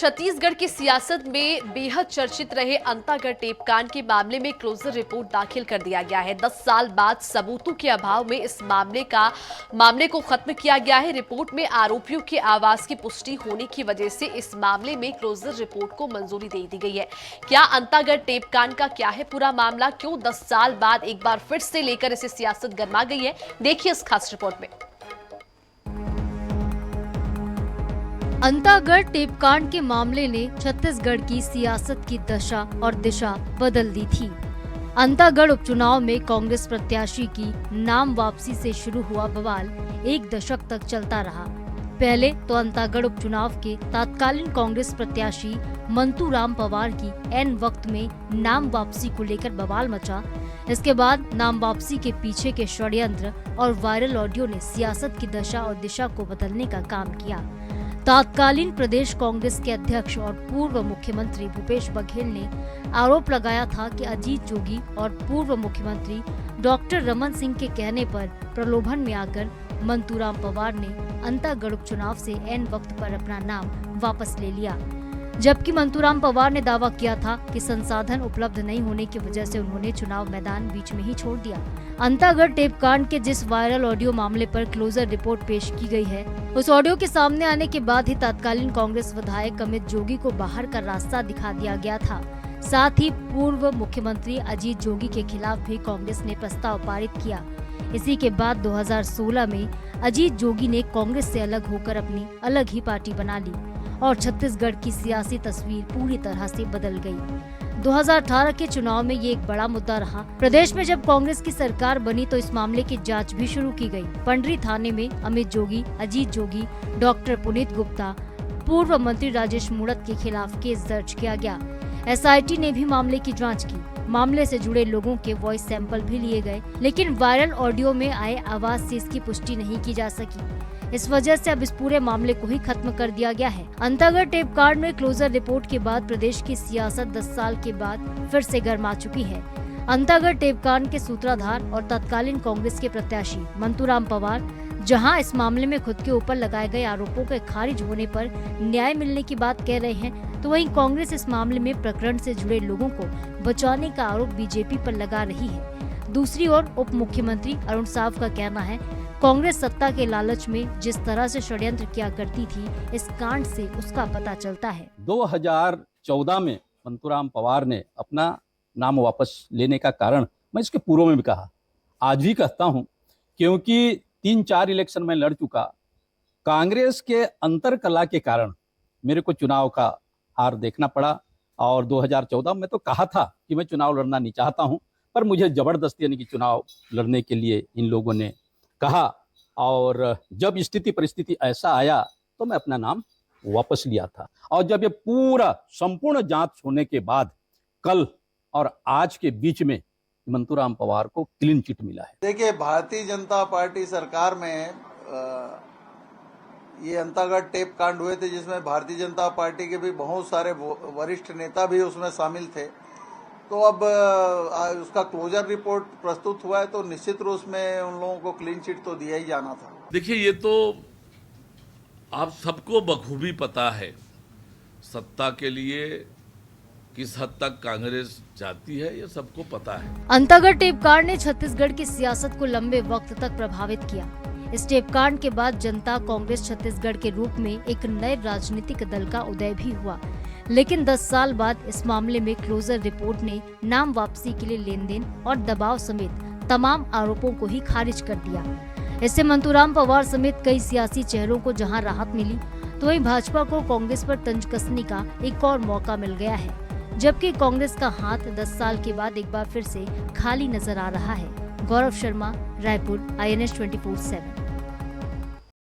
छत्तीसगढ़ की सियासत में बेहद चर्चित रहे अंतागढ़ टेप कांड के मामले में क्लोजर रिपोर्ट दाखिल कर दिया गया है। 10 साल बाद सबूतों के अभाव में इस मामले को खत्म किया गया है। रिपोर्ट में आरोपियों के आवास की पुष्टि होने की वजह से इस मामले में क्लोजर रिपोर्ट को मंजूरी दे दी गई है। क्या अंतागढ़ टेप कांड का क्या है पूरा मामला, क्यों 10 साल बाद एक बार फिर से लेकर इसे सियासत गरमा गई है, देखिए इस खास रिपोर्ट में। अंतागढ़ टेपकांड के मामले ने छत्तीसगढ़ की सियासत की दशा और दिशा बदल दी थी। अंतागढ़ उपचुनाव में कांग्रेस प्रत्याशी की नाम वापसी से शुरू हुआ बवाल एक दशक तक चलता रहा। पहले तो अंतागढ़ उपचुनाव के तत्कालीन कांग्रेस प्रत्याशी मंतूराम पवार की ऐन वक्त में नाम वापसी को लेकर बवाल मचा। इसके बाद नाम वापसी के पीछे के षड्यंत्र और वायरल ऑडियो ने सियासत की दशा और दिशा को बदलने का काम किया। तत्कालीन प्रदेश कांग्रेस के अध्यक्ष और पूर्व मुख्यमंत्री भूपेश बघेल ने आरोप लगाया था कि अजीत जोगी और पूर्व मुख्यमंत्री डॉक्टर रमन सिंह के कहने पर प्रलोभन में आकर मंतूराम पवार ने अंतागढ़ उपचुनाव से ऐन वक्त पर अपना नाम वापस ले लिया, जबकि मंतूराम पवार ने दावा किया था कि संसाधन उपलब्ध नहीं होने की वजह से उन्होंने चुनाव मैदान बीच में ही छोड़ दिया। अंतागढ़ टेपकांड के जिस वायरल ऑडियो मामले पर क्लोजर रिपोर्ट पेश की गई है, उस ऑडियो के सामने आने के बाद ही तत्कालीन कांग्रेस विधायक अमित जोगी को बाहर का रास्ता दिखा दिया गया था। साथ ही पूर्व मुख्यमंत्री अजीत जोगी के खिलाफ भी कांग्रेस ने प्रस्ताव पारित किया। इसी के बाद 2016 में अजीत जोगी ने कांग्रेस से अलग होकर अपनी अलग ही पार्टी बना ली और छत्तीसगढ़ की सियासी तस्वीर पूरी तरह से बदल गई। 2018 के चुनाव में ये एक बड़ा मुद्दा रहा। प्रदेश में जब कांग्रेस की सरकार बनी तो इस मामले की जांच भी शुरू की गई। पंडरी थाने में अमित जोगी, अजीत जोगी, डॉक्टर पुनीत गुप्ता, पूर्व मंत्री राजेश मूणत के खिलाफ केस दर्ज किया गया। एसआईटी ने भी मामले की जाँच की। मामले से जुड़े लोगों के वॉइस सैंपल भी लिए गए, लेकिन वायरल ऑडियो में आए आवाज से इसकी पुष्टि नहीं की जा सकी। इस वजह से अब इस पूरे मामले को ही खत्म कर दिया गया है। अंतागढ़ टेपकांड में क्लोजर रिपोर्ट के बाद प्रदेश की सियासत 10 साल के बाद फिर से गर्मा चुकी है। अंतागढ़ टेपकांड के सूत्रधार और तत्कालीन कांग्रेस के प्रत्याशी मंतूराम पवार जहां इस मामले में खुद के ऊपर लगाए गए आरोपों के खारिज होने पर न्याय मिलने की बात कह रहे हैं, तो वहीं कांग्रेस इस मामले में प्रकरण से जुड़े लोगों को बचाने का आरोप बीजेपी पर लगा रही है। दूसरी ओर उप मुख्यमंत्री अरुण साव का कहना है, कांग्रेस सत्ता के लालच में जिस तरह से षड्यंत्र किया करती थी, इस कांड से उसका पता चलता है। 2014 में मंतूराम पवार ने अपना नाम वापस लेने का कारण मैं इसके पूर्व में भी कहा, आज भी कहता हूं, क्योंकि 3-4 इलेक्शन में लड़ चुका। कांग्रेस के अंतर कला के कारण मेरे को चुनाव का हार देखना पड़ा और 2014 में तो कहा था कि मैं चुनाव लड़ना नहीं चाहता हूं, पर मुझे जबरदस्ती यानी कि चुनाव लड़ने के लिए इन लोगों ने कहा और जब स्थिति परिस्थिति ऐसा आया तो मैं अपना नाम वापस लिया था। और जब ये पूरा संपूर्ण जांच होने के बाद कल और आज के बीच में मंतूराम पवार को क्लीन चिट मिला है। देखिए, भारतीय जनता पार्टी सरकार में ये अंतागढ़ टेप कांड हुए थे, जिसमें भारतीय जनता पार्टी के भी बहुत सारे वरिष्ठ नेता भी उसमें शामिल थे। तो अब उसका क्लोजर रिपोर्ट प्रस्तुत हुआ है, तो निश्चित रूप में उन लोगों को क्लीन चिट तो दिया ही जाना था। देखिए, ये तो आप सबको बखूबी पता है सत्ता के लिए किस हद तक कांग्रेस जाती है, ये सबको पता है। अंतागढ़ टेपकांड ने छत्तीसगढ़ की सियासत को लंबे वक्त तक प्रभावित किया। इस टेपकांड के बाद जनता कांग्रेस छत्तीसगढ़ के रूप में एक नए राजनीतिक दल का उदय भी हुआ, लेकिन 10 साल बाद इस मामले में क्लोजर रिपोर्ट ने नाम वापसी के लिए लेन देन और दबाव समेत तमाम आरोपों को ही खारिज कर दिया। इससे मंतूराम पवार समेत कई सियासी चेहरों को जहां राहत मिली, तो वहीं भाजपा को कांग्रेस पर तंज कसने का एक और मौका मिल गया है, जबकि कांग्रेस का हाथ 10 साल के बाद एक बार फिर से खाली नजर आ रहा है। गौरव शर्मा, रायपुर, INS 24/7।